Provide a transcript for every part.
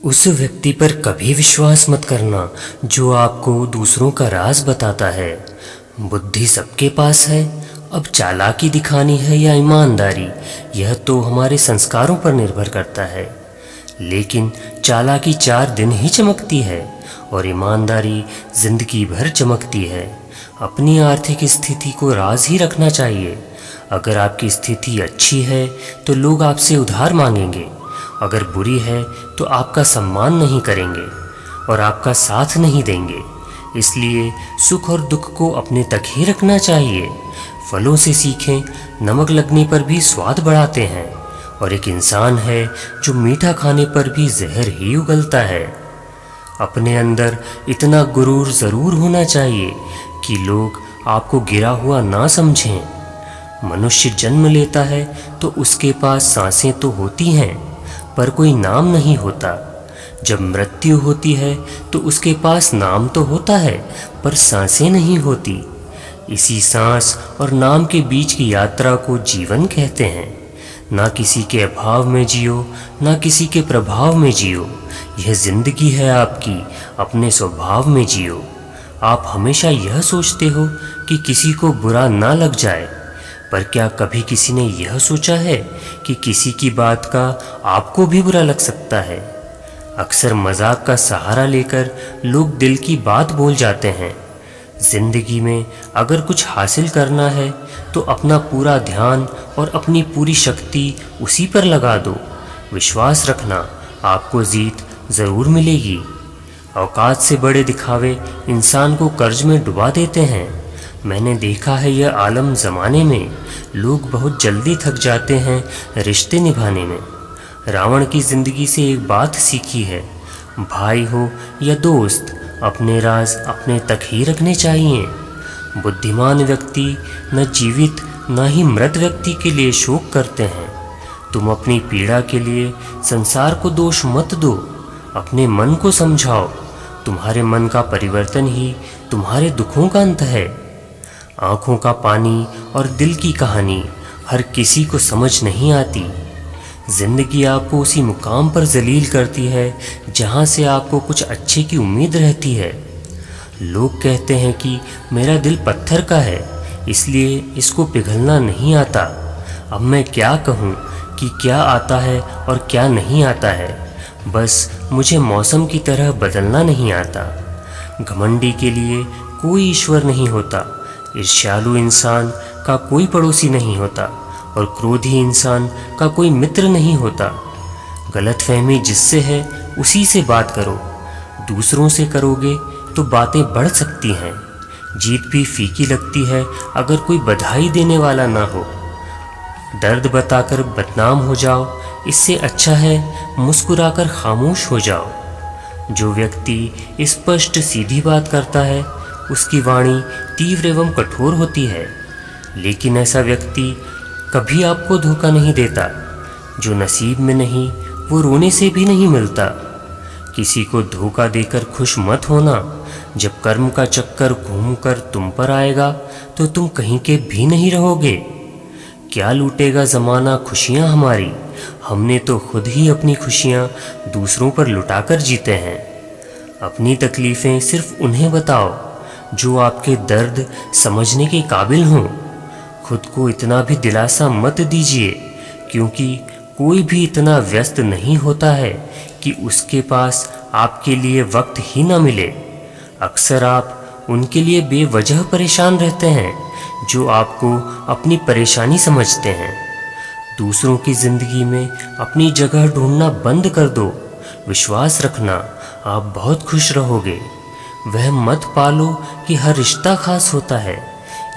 उस व्यक्ति पर कभी विश्वास मत करना जो आपको दूसरों का राज बताता है। बुद्धि सबके पास है, अब चालाकी दिखानी है या ईमानदारी, यह तो हमारे संस्कारों पर निर्भर करता है। लेकिन चालाकी 4 दिन ही चमकती है और ईमानदारी जिंदगी भर चमकती है। अपनी आर्थिक स्थिति को राज ही रखना चाहिए। अगर आपकी स्थिति अच्छी है तो लोग आपसे उधार मांगेंगे, अगर बुरी है तो आपका सम्मान नहीं करेंगे और आपका साथ नहीं देंगे। इसलिए सुख और दुख को अपने तक ही रखना चाहिए। फलों से सीखें, नमक लगने पर भी स्वाद बढ़ाते हैं, और एक इंसान है जो मीठा खाने पर भी जहर ही उगलता है। अपने अंदर इतना गुरूर ज़रूर होना चाहिए कि लोग आपको गिरा हुआ ना समझें। मनुष्य जन्म लेता है तो उसके पास सांसें तो होती हैं, पर कोई नाम नहीं होता। जब मृत्यु होती है तो उसके पास नाम तो होता है, पर सांसें नहीं होती। इसी सांस और नाम के बीच की यात्रा को जीवन कहते हैं। ना किसी के अभाव में जियो, ना किसी के प्रभाव में जियो। यह जिंदगी है आपकी, अपने स्वभाव में जियो। आप हमेशा यह सोचते हो कि किसी को बुरा ना लग जाए, पर क्या कभी किसी ने यह सोचा है कि किसी की बात का आपको भी बुरा लग सकता है? अक्सर मजाक का सहारा लेकर लोग दिल की बात बोल जाते हैं। जिंदगी में अगर कुछ हासिल करना है तो अपना पूरा ध्यान और अपनी पूरी शक्ति उसी पर लगा दो। विश्वास रखना, आपको जीत ज़रूर मिलेगी। औकात से बड़े दिखावे इंसान को कर्ज में डुबा देते हैं। मैंने देखा है यह आलम ज़माने में लोग बहुत जल्दी थक जाते हैं रिश्ते निभाने में। रावण की ज़िंदगी से एक बात सीखी है, भाई हो या दोस्त, अपने राज अपने तक ही रखने चाहिए। बुद्धिमान व्यक्ति न जीवित न ही मृत व्यक्ति के लिए शोक करते हैं। तुम अपनी पीड़ा के लिए संसार को दोष मत दो, अपने मन को समझाओ। तुम्हारे मन का परिवर्तन ही तुम्हारे दुखों का अंत है। आँखों का पानी और दिल की कहानी हर किसी को समझ नहीं आती। जिंदगी आपको उसी मुकाम पर जलील करती है जहाँ से आपको कुछ अच्छे की उम्मीद रहती है। लोग कहते हैं कि मेरा दिल पत्थर का है, इसलिए इसको पिघलना नहीं आता। अब मैं क्या कहूँ कि क्या आता है और क्या नहीं आता है। बस मुझे मौसम की तरह बदलना नहीं आता। घमंडी के लिए कोई ईश्वर नहीं होता। ईर्ष्यालु इंसान का कोई पड़ोसी नहीं होता और क्रोधी इंसान का कोई मित्र नहीं होता। गलतफहमी जिससे है उसी से बात करो। दूसरों से करोगे तो बातें बढ़ सकती हैं। जीत भी फीकी लगती है अगर कोई बधाई देने वाला ना हो। दर्द बताकर बदनाम हो जाओ, इससे अच्छा है मुस्कुराकर खामोश हो जाओ। जो व्यक्ति स्पष्ट सीधी बात करता है उसकी वाणी तीव्र एवं कठोर होती है, लेकिन ऐसा व्यक्ति कभी आपको धोखा नहीं देता। जो नसीब में नहीं वो रोने से भी नहीं मिलता। किसी को धोखा देकर खुश मत होना। जब कर्म का चक्कर घूमकर तुम पर आएगा तो तुम कहीं के भी नहीं रहोगे। क्या लूटेगा ज़माना खुशियाँ हमारी, हमने तो खुद ही अपनी खुशियाँ दूसरों पर लुटाकर जीते हैं। अपनी तकलीफ़ें सिर्फ उन्हें बताओ जो आपके दर्द समझने के काबिल हों। खुद को इतना भी दिलासा मत दीजिए, क्योंकि कोई भी इतना व्यस्त नहीं होता है कि उसके पास आपके लिए वक्त ही ना मिले। अक्सर आप उनके लिए बेवजह परेशान रहते हैं जो आपको अपनी परेशानी समझते हैं। दूसरों की ज़िंदगी में अपनी जगह ढूंढना बंद कर दो। विश्वास रखना, आप बहुत खुश रहोगे। वह मत पालो कि हर रिश्ता खास होता है।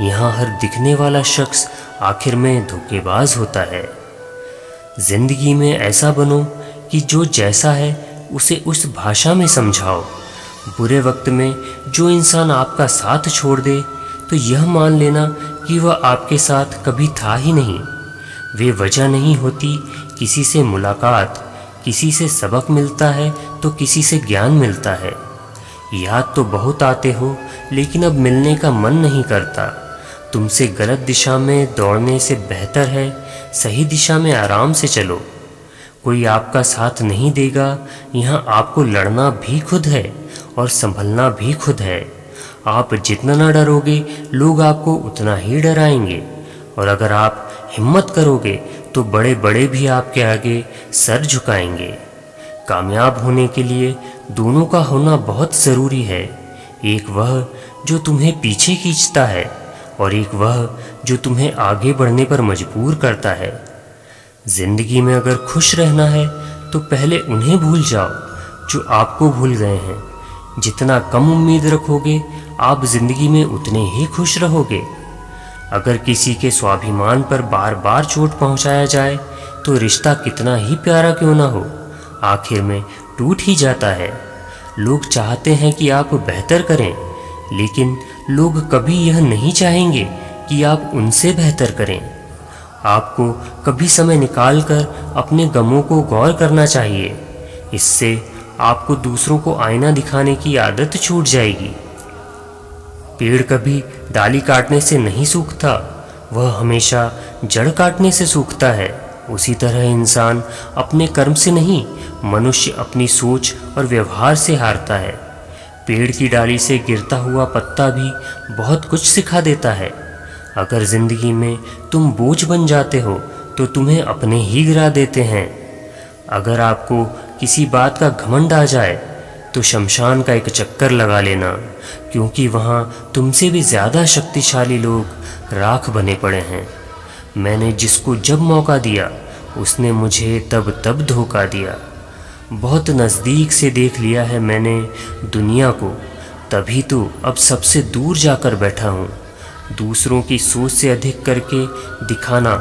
यहाँ हर दिखने वाला शख्स आखिर में धोखेबाज होता है। जिंदगी में ऐसा बनो कि जो जैसा है उसे उस भाषा में समझाओ। बुरे वक्त में जो इंसान आपका साथ छोड़ दे तो यह मान लेना कि वह आपके साथ कभी था ही नहीं। वे वजह नहीं होती। किसी से मुलाकात, किसी से सबक मिलता है तो किसी से ज्ञान मिलता है। याद तो बहुत आते हो, लेकिन अब मिलने का मन नहीं करता। तुमसे गलत दिशा में दौड़ने से बेहतर है सही दिशा में आराम से चलो। कोई आपका साथ नहीं देगा, यहाँ आपको लड़ना भी खुद है और संभलना भी खुद है। आप जितना ना डरोगे, लोग आपको उतना ही डराएंगे, और अगर आप हिम्मत करोगे तो बड़े बड़े भी आपके आगे सर झुकाएंगे। कामयाब होने के लिए दोनों का होना बहुत ज़रूरी है, एक वह जो तुम्हें पीछे खींचता है और एक वह जो तुम्हें आगे बढ़ने पर मजबूर करता है। जिंदगी में अगर खुश रहना है तो पहले उन्हें भूल जाओ जो आपको भूल गए हैं। जितना कम उम्मीद रखोगे, आप जिंदगी में उतने ही खुश रहोगे। अगर किसी के स्वाभिमान पर बार बार चोट पहुंचाया जाए तो रिश्ता कितना ही प्यारा क्यों ना हो, आखिर में टूट ही जाता है। लोग चाहते हैं कि आप बेहतर करें, लेकिन लोग कभी यह नहीं चाहेंगे कि आप उनसे बेहतर करें। आपको कभी समय निकालकर अपने गमों को गौर करना चाहिए, इससे आपको दूसरों को आईना दिखाने की आदत छूट जाएगी। पेड़ कभी डाली काटने से नहीं सूखता, वह हमेशा जड़ काटने से सूखता है। उसी तरह इंसान अपने कर्म से नहीं, मनुष्य अपनी सोच और व्यवहार से हारता है। पेड़ की डाली से गिरता हुआ पत्ता भी बहुत कुछ सिखा देता है। अगर जिंदगी में तुम बोझ बन जाते हो तो तुम्हें अपने ही गिरा देते हैं। अगर आपको किसी बात का घमंड आ जाए तो शमशान का एक चक्कर लगा लेना, क्योंकि वहाँ तुमसे भी ज़्यादा शक्तिशाली लोग राख बने पड़े हैं। मैंने जिसको जब मौका दिया उसने मुझे तब तब धोखा दिया। बहुत नज़दीक से देख लिया है मैंने दुनिया को, तभी तो अब सबसे दूर जाकर बैठा हूँ। दूसरों की सोच से अधिक करके दिखाना,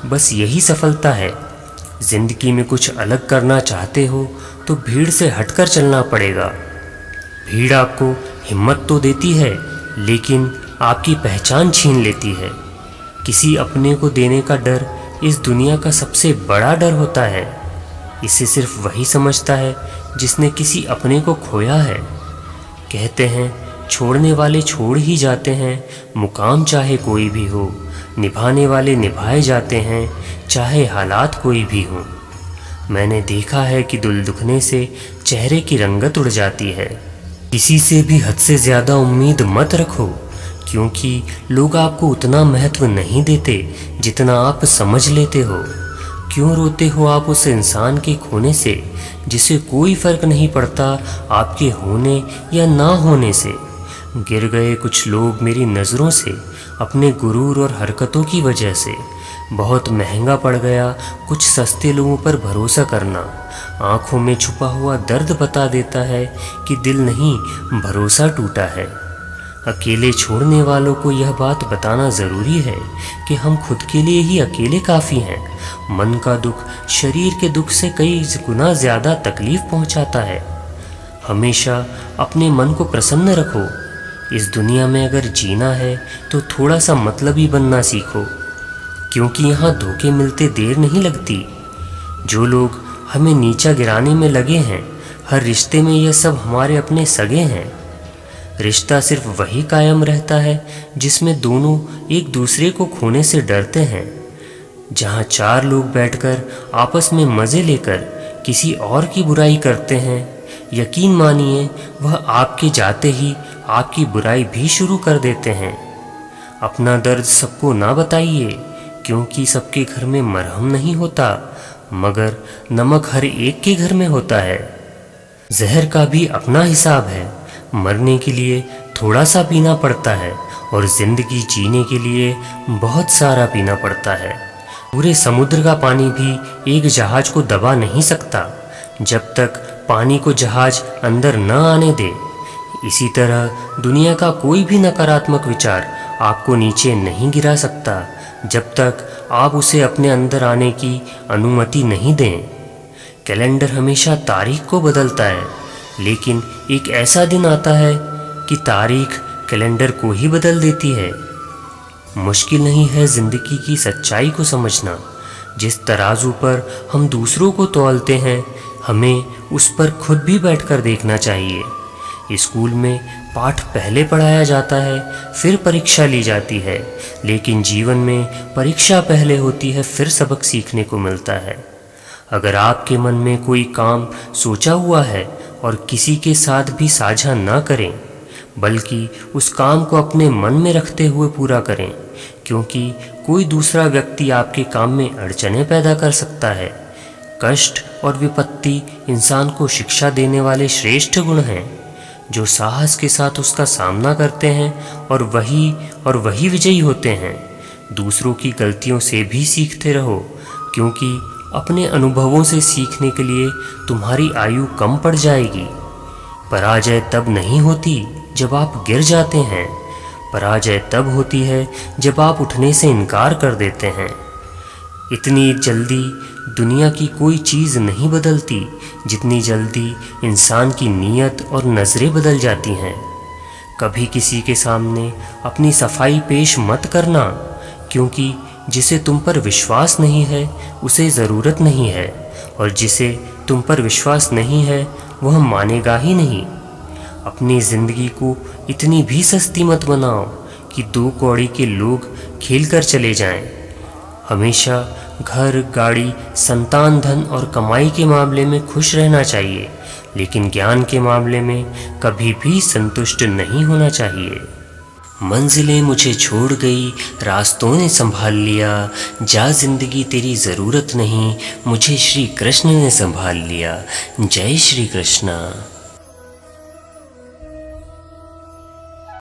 बस यही सफलता है। जिंदगी में कुछ अलग करना चाहते हो तो भीड़ से हटकर चलना पड़ेगा। भीड़ आपको हिम्मत तो देती है, लेकिन आपकी पहचान छीन लेती है। किसी अपने को देने का डर इस दुनिया का सबसे बड़ा डर होता है। इसे सिर्फ वही समझता है जिसने किसी अपने को खोया है। कहते हैं छोड़ने वाले छोड़ ही जाते हैं, मुकाम चाहे कोई भी हो। निभाने वाले निभाए जाते हैं, चाहे हालात कोई भी हो। मैंने देखा है कि दिल दुखने से चेहरे की रंगत उड़ जाती है। किसी से भी हद से ज़्यादा उम्मीद मत रखो, क्योंकि लोग आपको उतना महत्व नहीं देते जितना आप समझ लेते हो। क्यों रोते हो आप उस इंसान के खोने से जिसे कोई फ़र्क नहीं पड़ता आपके होने या ना होने से। गिर गए कुछ लोग मेरी नज़रों से अपने गुरूर और हरकतों की वजह से। बहुत महंगा पड़ गया कुछ सस्ते लोगों पर भरोसा करना। आँखों में छुपा हुआ दर्द बता देता है कि दिल नहीं, भरोसा टूटा है। अकेले छोड़ने वालों को यह बात बताना ज़रूरी है कि हम खुद के लिए ही अकेले काफ़ी हैं। मन का दुख शरीर के दुख से कई गुना ज़्यादा तकलीफ़ पहुंचाता है। हमेशा अपने मन को प्रसन्न रखो। इस दुनिया में अगर जीना है तो थोड़ा सा मतलबी बनना सीखो, क्योंकि यहाँ धोखे मिलते देर नहीं लगती। जो लोग हमें नीचा गिराने में लगे हैं, हर रिश्ते में यह सब हमारे अपने सगे हैं। रिश्ता सिर्फ वही कायम रहता है जिसमें दोनों एक दूसरे को खोने से डरते हैं। जहाँ चार लोग बैठकर आपस में मज़े लेकर किसी और की बुराई करते हैं, यकीन मानिए वह आपके जाते ही आपकी बुराई भी शुरू कर देते हैं। अपना दर्द सबको ना बताइए, क्योंकि सबके घर में मरहम नहीं होता, मगर नमक हर एक के घर में होता है। जहर का भी अपना हिसाब है। मरने के लिए थोड़ा सा पीना पड़ता है और ज़िंदगी जीने के लिए बहुत सारा पीना पड़ता है। पूरे समुद्र का पानी भी एक जहाज को दबा नहीं सकता जब तक पानी को जहाज अंदर न आने दे। इसी तरह दुनिया का कोई भी नकारात्मक विचार आपको नीचे नहीं गिरा सकता जब तक आप उसे अपने अंदर आने की अनुमति नहीं दें। कैलेंडर हमेशा तारीख को बदलता है, लेकिन एक ऐसा दिन आता है कि तारीख कैलेंडर को ही बदल देती है। मुश्किल नहीं है ज़िंदगी की सच्चाई को समझना। जिस तराजू पर हम दूसरों को तौलते हैं, हमें उस पर खुद भी बैठकर देखना चाहिए। स्कूल में पाठ पहले पढ़ाया जाता है, फिर परीक्षा ली जाती है, लेकिन जीवन में परीक्षा पहले होती है, फिर सबक सीखने को मिलता है। अगर आपके मन में कोई काम सोचा हुआ है और किसी के साथ भी साझा न करें, बल्कि उस काम को अपने मन में रखते हुए पूरा करें, क्योंकि कोई दूसरा व्यक्ति आपके काम में अड़चनें पैदा कर सकता है। कष्ट और विपत्ति इंसान को शिक्षा देने वाले श्रेष्ठ गुण हैं, जो साहस के साथ उसका सामना करते हैं और वही विजयी होते हैं। दूसरों की गलतियों से भी सीखते रहो, क्योंकि अपने अनुभवों से सीखने के लिए तुम्हारी आयु कम पड़ जाएगी। पराजय तब नहीं होती जब आप गिर जाते हैं, पराजय तब होती है जब आप उठने से इनकार कर देते हैं। इतनी जल्दी दुनिया की कोई चीज़ नहीं बदलती जितनी जल्दी इंसान की नीयत और नज़रें बदल जाती हैं। कभी किसी के सामने अपनी सफाई पेश मत करना, क्योंकि जिसे तुम पर विश्वास नहीं है उसे ज़रूरत नहीं है, और जिसे तुम पर विश्वास नहीं है वह मानेगा ही नहीं। अपनी ज़िंदगी को इतनी भी सस्ती मत बनाओ कि 2 कौड़ी के लोग खेल कर चले जाएं। हमेशा घर, गाड़ी, संतान, धन और कमाई के मामले में खुश रहना चाहिए, लेकिन ज्ञान के मामले में कभी भी संतुष्ट नहीं होना चाहिए। मंजिलें मुझे छोड़ गई, रास्तों ने संभाल लिया, जा जिंदगी तेरी ज़रूरत नहीं, मुझे श्री कृष्ण ने संभाल लिया। जय श्री कृष्ण।